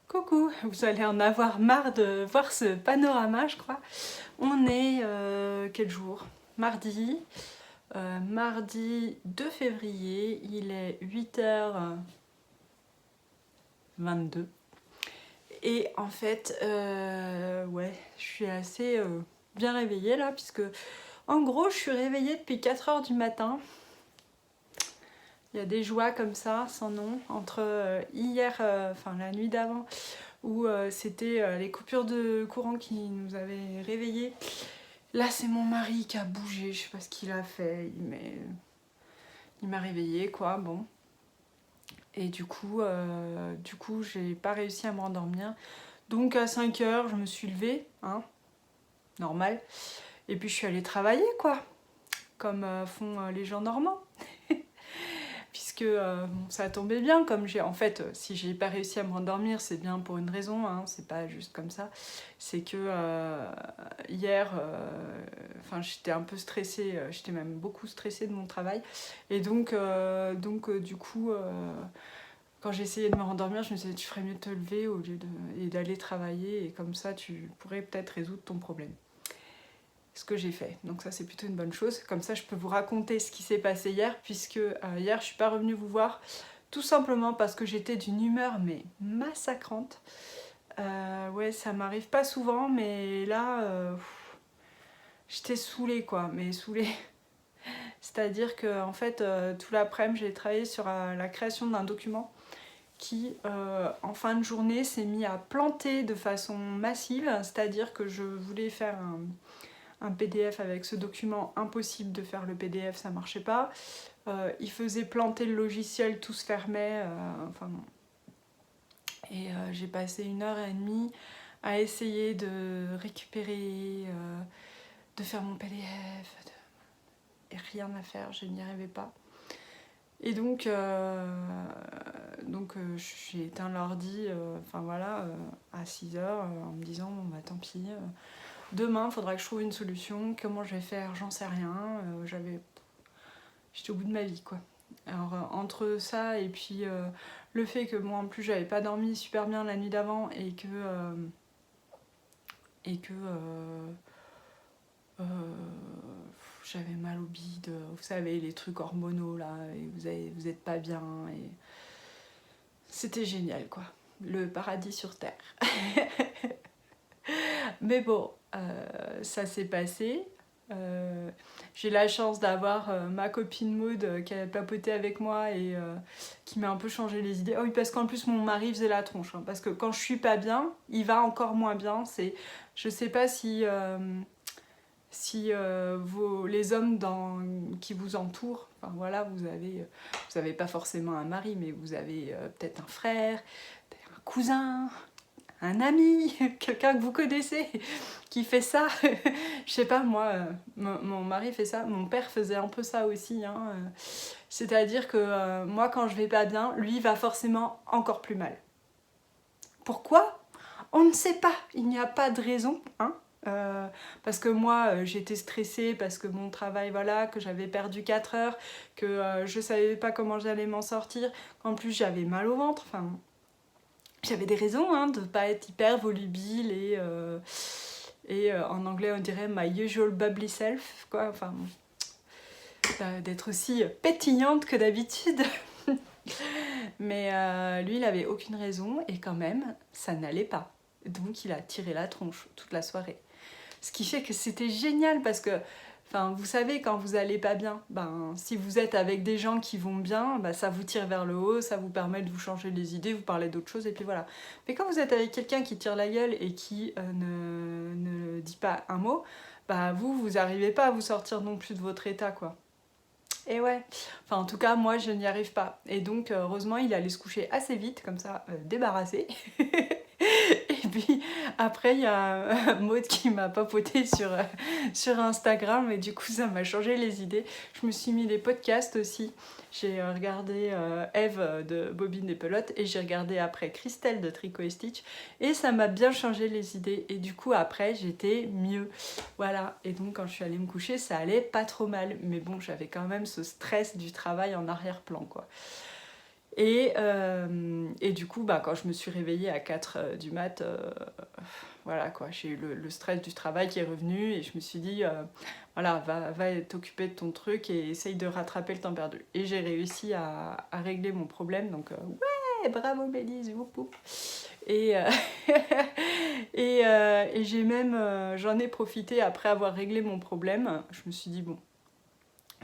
Coucou, vous allez en avoir marre de voir ce panorama, je crois. On est quel jour? Mardi. Mardi 2 février, il est 8h22. Et en fait, ouais, je suis assez bien réveillée là, puisque en gros, je suis réveillée depuis 4h du matin. Il y a des joies comme ça, sans nom, entre hier, enfin la nuit d'avant, où c'était les coupures de courant qui nous avaient réveillés. Là, c'est mon mari qui a bougé, je sais pas ce qu'il a fait, il m'a réveillée, quoi, bon. Et du coup, j'ai pas réussi à me rendormir. Donc à 5h, je me suis levée, hein, normal. Et puis je suis allée travailler, quoi, comme font les gens normaux. Puisque bon, ça tombait bien, comme j'ai... En fait, si j'ai pas réussi à me rendormir, c'est bien pour une raison, hein, c'est pas juste comme ça. C'est que hier, enfin, j'étais un peu stressée, j'étais même beaucoup stressée de mon travail. Et donc du coup, quand j'ai essayé de me rendormir, je me suis dit, tu ferais mieux de te lever au lieu et d'aller travailler, et comme ça, tu pourrais peut-être résoudre ton problème. Ce que j'ai fait. Donc ça, c'est plutôt une bonne chose. Comme ça, je peux vous raconter ce qui s'est passé hier, puisque hier, je suis pas revenue vous voir, tout simplement parce que j'étais d'une humeur, mais massacrante. Ouais, ça m'arrive pas souvent, mais là, j'étais saoulée, quoi. Mais saoulée. C'est-à-dire que, en fait, tout l'après-midi, j'ai travaillé sur la création d'un document qui, en fin de journée, s'est mis à planter de façon massive. C'est-à-dire que je voulais faire un PDF avec ce document, impossible de faire le PDF, ça marchait pas. Il faisait planter le logiciel, tout se fermait, enfin non. Et j'ai passé 1h30 à essayer de récupérer, de faire mon PDF, et rien à faire, je n'y arrivais pas. Et donc j'ai éteint l'ordi, enfin voilà, à 6h, en me disant, bon, bah tant pis. Demain, il faudra que je trouve une solution. Comment je vais faire, j'en sais rien. J'étais au bout de ma vie, quoi. Alors, entre ça et puis le fait que moi, en plus, j'avais pas dormi super bien la nuit d'avant et que j'avais mal au bide, vous savez, les trucs hormonaux, là, et vous êtes pas bien. Et c'était génial, quoi. Le paradis sur Terre. Mais bon, ça s'est passé. J'ai la chance d'avoir ma copine Maud qui a papoté avec moi et qui m'a un peu changé les idées. Oh oui, parce qu'en plus mon mari faisait la tronche, hein, parce que quand je suis pas bien, il va encore moins bien. Je sais pas si les hommes qui vous entourent, enfin voilà, vous avez pas forcément un mari, mais vous avez peut-être un frère, un cousin, un ami, quelqu'un que vous connaissez qui fait ça. Je sais pas, moi, mon mari fait ça, mon père faisait un peu ça aussi, hein. C'est-à-dire que moi, quand je vais pas bien, lui va forcément encore plus mal. Pourquoi ? On ne sait pas, il n'y a pas de raison, hein. Parce que moi j'étais stressée parce que mon travail, voilà, que j'avais perdu 4 heures, que je savais pas comment j'allais m'en sortir, en plus j'avais mal au ventre, enfin j'avais des raisons, hein, de pas être hyper volubile et en anglais on dirait my usual bubbly self, quoi, enfin d'être aussi pétillante que d'habitude. Mais lui il avait aucune raison et quand même ça n'allait pas, donc il a tiré la tronche toute la soirée. Ce qui fait que c'était génial parce que, enfin, vous savez, quand vous allez pas bien, ben, si vous êtes avec des gens qui vont bien, ben, ça vous tire vers le haut, ça vous permet de vous changer les idées, vous parlez d'autres choses, et puis voilà. Mais quand vous êtes avec quelqu'un qui tire la gueule et qui ne dit pas un mot, bah vous n'arrivez pas à vous sortir non plus de votre état, quoi. Et ouais, enfin en tout cas moi je n'y arrive pas. Et donc heureusement il allait se coucher assez vite, comme ça, débarrassé. Et puis après il y a Maud qui m'a papoté sur Instagram et du coup ça m'a changé les idées. Je me suis mis des podcasts aussi. J'ai regardé Eve de Bobine des Pelotes et j'ai regardé après Christelle de Tricot et Stitch et ça m'a bien changé les idées et du coup après j'étais mieux. Voilà, et donc quand je suis allée me coucher ça allait pas trop mal, mais bon j'avais quand même ce stress du travail en arrière-plan, quoi. Et du coup, bah, quand je me suis réveillée à 4h du mat, voilà quoi, j'ai eu le stress du travail qui est revenu et je me suis dit, voilà, va t'occuper de ton truc et essaye de rattraper le temps perdu. Et j'ai réussi à régler mon problème, donc ouais, bravo Bélise, whoop whoop. Et, j'ai même, j'en ai profité après avoir réglé mon problème. Je me suis dit, bon,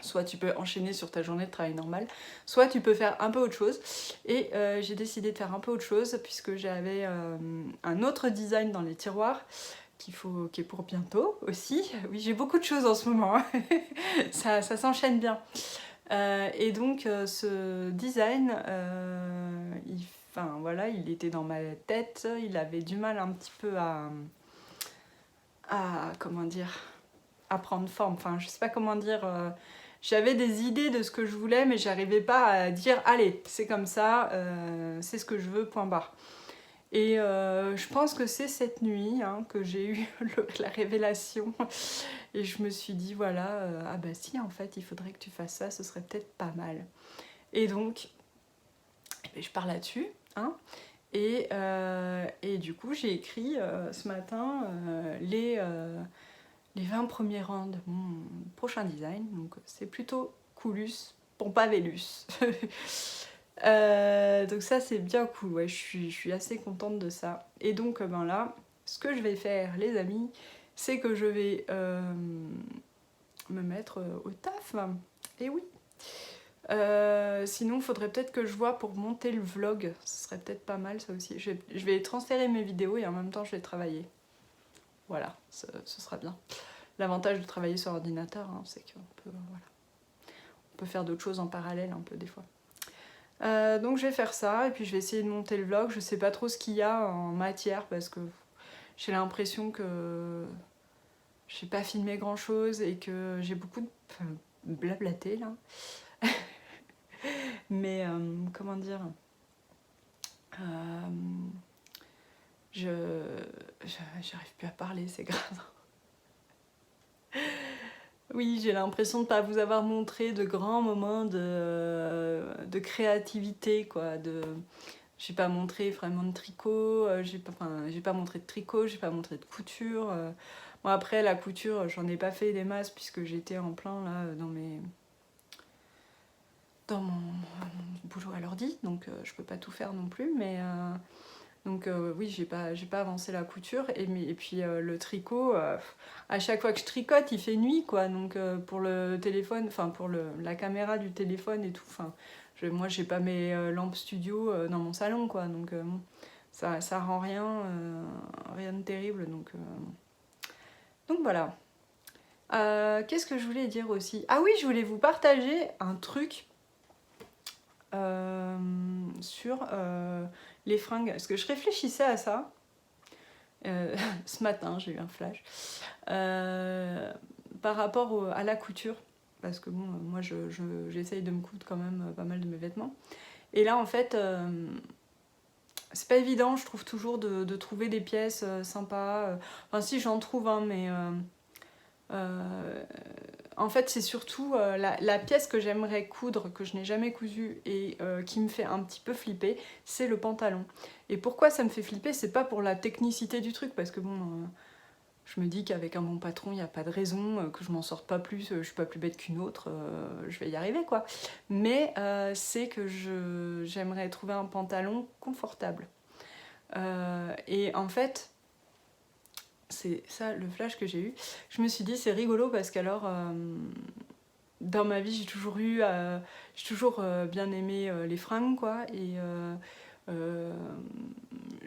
Soit tu peux enchaîner sur ta journée de travail normale, soit tu peux faire un peu autre chose. Et j'ai décidé de faire un peu autre chose puisque j'avais un autre design dans les tiroirs qui est pour bientôt aussi. Oui, j'ai beaucoup de choses en ce moment, hein. Ça s'enchaîne bien. Et donc ce design, enfin, voilà, il était dans ma tête, il avait du mal un petit peu comment dire, à prendre forme. Enfin, je sais pas comment dire. J'avais des idées de ce que je voulais, mais j'arrivais pas à dire allez, c'est comme ça, c'est ce que je veux, point barre. Et je pense que c'est cette nuit hein, que j'ai eu la révélation. Et je me suis dit voilà, ah bah si, en fait, il faudrait que tu fasses ça, ce serait peut-être pas mal. Et donc, je pars là-dessus. Hein, et du coup, j'ai écrit ce matin les 20 premiers rangs de mon prochain design. Donc c'est plutôt coolus, pompavellus. Donc ça c'est bien cool, ouais, je suis assez contente de ça. Et donc ben là, ce que je vais faire les amis, c'est que je vais me mettre au taf. Et oui. Sinon, il faudrait peut-être que je vois pour monter le vlog. Ce serait peut-être pas mal ça aussi. Je vais transférer mes vidéos et en même temps je vais travailler. Voilà, ce sera bien. L'avantage de travailler sur ordinateur, hein, c'est qu'on peut, voilà, on peut faire d'autres choses en parallèle un peu des fois. Donc je vais faire ça et puis je vais essayer de monter le vlog. Je sais pas trop ce qu'il y a en matière parce que j'ai l'impression que j'ai pas filmé grand chose et que j'ai beaucoup de blablaté là. Mais comment dire, j'arrive plus à parler, c'est grave. Oui, j'ai l'impression de ne pas vous avoir montré de grands moments de créativité, quoi. J'ai pas montré vraiment de tricot, j'ai pas montré de tricot, j'ai pas montré de couture. Bon, après, la couture, j'en ai pas fait des masses puisque j'étais en plein là dans mon boulot à l'ordi, donc je peux pas tout faire non plus, mais donc oui, j'ai pas avancé la couture et puis le tricot, à chaque fois que je tricote, il fait nuit quoi, donc pour le téléphone, enfin pour la caméra du téléphone et tout, enfin moi j'ai pas mes lampes studio dans mon salon quoi, donc bon, ça rend rien de terrible, donc voilà. Qu'est-ce que je voulais dire aussi? Ah oui, je voulais vous partager un truc sur les fringues, parce que je réfléchissais à ça ce matin, j'ai eu un flash par rapport à la couture, parce que bon, moi j'essaye de me coudre quand même pas mal de mes vêtements, et là en fait c'est pas évident, je trouve toujours de trouver des pièces sympas, enfin si j'en trouve un, mais en fait, c'est surtout la pièce que j'aimerais coudre, que je n'ai jamais cousue et qui me fait un petit peu flipper, c'est le pantalon. Et pourquoi ça me fait flipper? C'est pas pour la technicité du truc, parce que bon, je me dis qu'avec un bon patron, il n'y a pas de raison que je m'en sorte pas plus, je suis pas plus bête qu'une autre, je vais y arriver quoi. Mais c'est que j'aimerais trouver un pantalon confortable. Et en fait, c'est ça le flash que j'ai eu. Je me suis dit c'est rigolo parce qu'alors dans ma vie j'ai toujours bien aimé les fringues quoi, et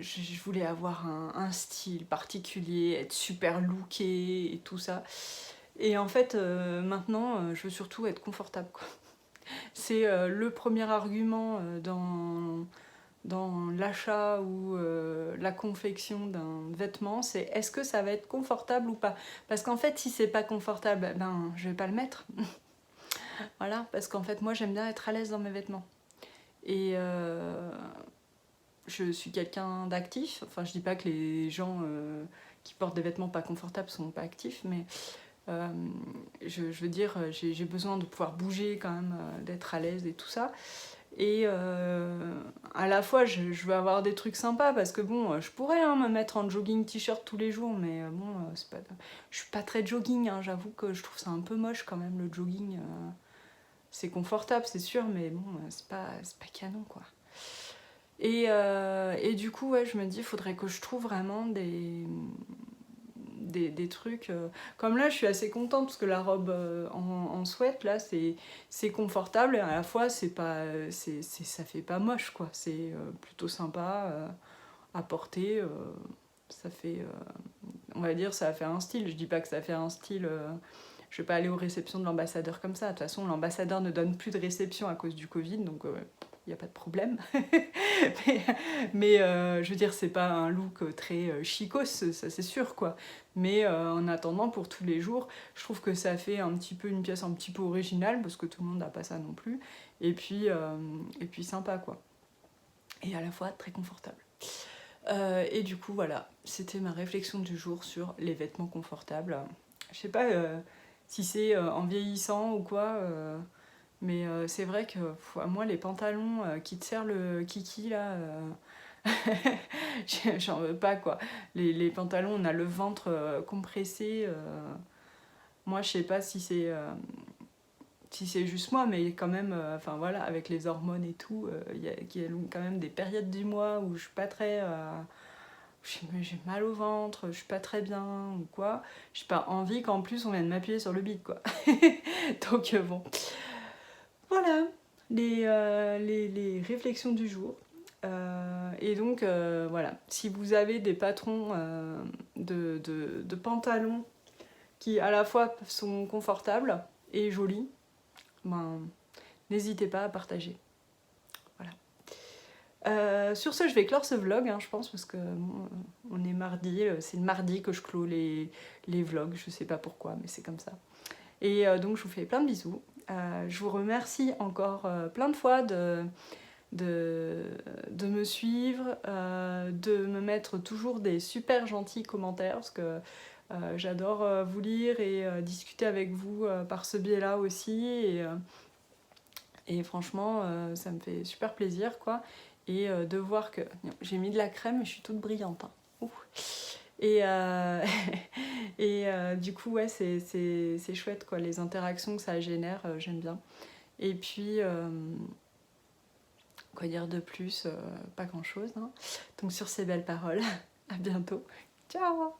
je voulais avoir un style particulier, être super lookée et tout ça. Et en fait maintenant je veux surtout être confortable quoi. C'est le premier argument dans l'achat ou la confection d'un vêtement, c'est est-ce que ça va être confortable ou pas? Parce qu'en fait, si c'est pas confortable, ben je vais pas le mettre. Voilà, parce qu'en fait, moi j'aime bien être à l'aise dans mes vêtements. Et je suis quelqu'un d'actif. Enfin, je dis pas que les gens qui portent des vêtements pas confortables sont pas actifs, mais je veux dire, j'ai besoin de pouvoir bouger quand même, d'être à l'aise et tout ça. Et à la fois je veux avoir des trucs sympas parce que bon, je pourrais me mettre en jogging t-shirt tous les jours, mais bon, je suis pas très jogging, hein, j'avoue que je trouve ça un peu moche quand même le jogging. C'est confortable c'est sûr, mais bon, c'est pas canon quoi. Et du coup ouais, je me dis il faudrait que je trouve vraiment des trucs. Comme là, je suis assez contente parce que la robe en sweat, là, c'est confortable et à la fois, ça fait pas moche, quoi. C'est plutôt sympa à porter. Ça fait, on va dire, ça a fait un style. Je dis pas que ça fait un style. Je vais pas aller aux réceptions de l'ambassadeur comme ça. De toute façon, l'ambassadeur ne donne plus de réception à cause du Covid, donc il n'y a pas de problème. mais je veux dire, c'est pas un look très chicos, ça c'est sûr, quoi. Mais en attendant, pour tous les jours, je trouve que ça fait une pièce un petit peu originale, parce que tout le monde n'a pas ça non plus. Et puis sympa, quoi. Et à la fois très confortable. Et du coup, voilà, c'était ma réflexion du jour sur les vêtements confortables. Je sais pas si c'est en vieillissant ou quoi, mais c'est vrai que moi, les pantalons qui te serrent le kiki, là, j'en veux pas, quoi. Les pantalons, on a le ventre compressé. Moi, je sais pas si c'est juste moi, mais quand même, enfin voilà, avec les hormones et tout, il y a quand même des périodes du mois où je suis pas très... j'ai mal au ventre, je suis pas très bien ou quoi. J'ai pas envie qu'en plus on vienne m'appuyer sur le bide, quoi. Donc bon, voilà les réflexions du jour. Et donc voilà, si vous avez des patrons de pantalons qui à la fois sont confortables et jolis, ben, n'hésitez pas à partager. Voilà. Sur ce, je vais clore ce vlog, hein, je pense, parce que bon, on est mardi, c'est le mardi que je clôt les vlogs, je sais pas pourquoi, mais c'est comme ça. Et donc je vous fais plein de bisous. Je vous remercie encore plein de fois de me suivre, de me mettre toujours des super gentils commentaires, parce que j'adore vous lire et discuter avec vous par ce biais-là aussi. Et franchement, ça me fait super plaisir, quoi. Et de voir que... J'ai mis de la crème et je suis toute brillante. Hein. Et, du coup, ouais, c'est chouette, quoi. Les interactions que ça génère, j'aime bien. Et puis, quoi dire de plus, pas grand-chose. Hein. Donc sur ces belles paroles, à bientôt. Ciao!